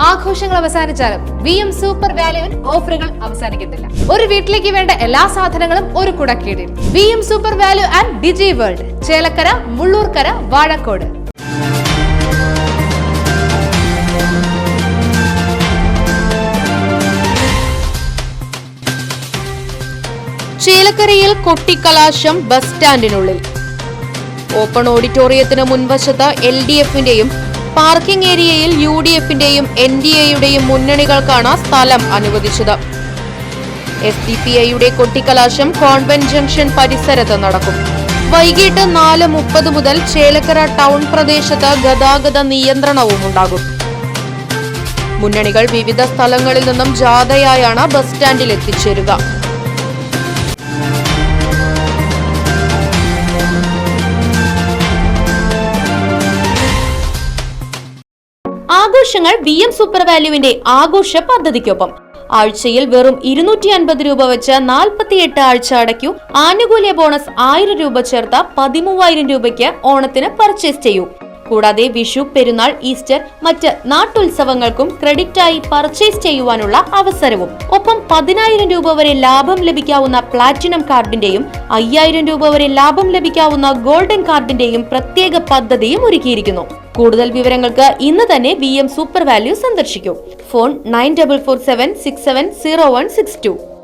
ആഘോഷങ്ങൾ അവസാനിച്ചാലും VM super വാല്യുവിൽ ഓഫറുകൾ അവസാനിക്കുന്നില്ല. ഒരു വീട്ടിലേക്ക് വേണ്ട എല്ലാ സാധനങ്ങളും ഒരു കുടക്കീഴിൽ. VM super value and digi world, Chelakkara, Mullurkara, Vazhakkode. ചേലക്കരയിൽ കൊട്ടിക്കലാശം ബസ് സ്റ്റാൻഡിനുള്ളിൽ. ഓപ്പൺ ഓഡിറ്റോറിയത്തിന് മുൻവശത്ത് LDFന്റെയും പാർക്കിംഗ് ഏരിയയിൽ UDFന്റെയും NDAയുടെയും മുന്നണികൾക്കാണ് സ്ഥലം അനുവദിച്ചത്. SDPIയുടെ കൊട്ടിക്കലാശം കോൺവെന്റ് ജംഗ്ഷൻ പരിസരത്ത് നടക്കും. വൈകിട്ട് 4:30 മുതൽ ചേലക്കര ടൗൺ പ്രദേശത്ത് ഗതാഗത നിയന്ത്രണവും ഉണ്ടാകും. മുന്നണികൾ വിവിധ സ്ഥലങ്ങളിൽ നിന്നും ജാഥയായാണ് ബസ് സ്റ്റാൻഡിൽ എത്തിച്ചേരുക. ആഘോഷങ്ങൾ VM സൂപ്പർ വാല്യുവിന്റെ ആഘോഷ പദ്ധതിക്കൊപ്പം. ആഴ്ചയിൽ വെറും 250 രൂപ വെച്ച് 48 ആഴ്ച അടയ്ക്കൂ. ആനുകൂല്യ ബോണസ് 1000 രൂപ ചേർത്ത 13000 രൂപയ്ക്ക് ഓണത്തിന് പർച്ചേസ് ചെയ്യൂ. കൂടാതെ വിഷു, പെരുന്നാൾ, ഈസ്റ്റർ, മറ്റ് നാട്ടുത്സവങ്ങൾക്കും ക്രെഡിറ്റായി പർച്ചേസ് ചെയ്യുവാനുള്ള അവസരവും. ഒപ്പം 10000 രൂപ വരെ ലാഭം ലഭിക്കാവുന്ന പ്ലാറ്റിനം കാർഡിന്റെയും 5000 രൂപ വരെ ലാഭം ലഭിക്കാവുന്ന ഗോൾഡൻ കാർഡിന്റെയും പ്രത്യേക പദ്ധതിയും ഒരുക്കിയിരിക്കുന്നു. കൂടുതൽ വിവരങ്ങൾക്ക് ഇന്ന് തന്നെ VM സൂപ്പർ വാല്യൂ സന്ദർശിക്കൂ. ഫോൺ 9447670162.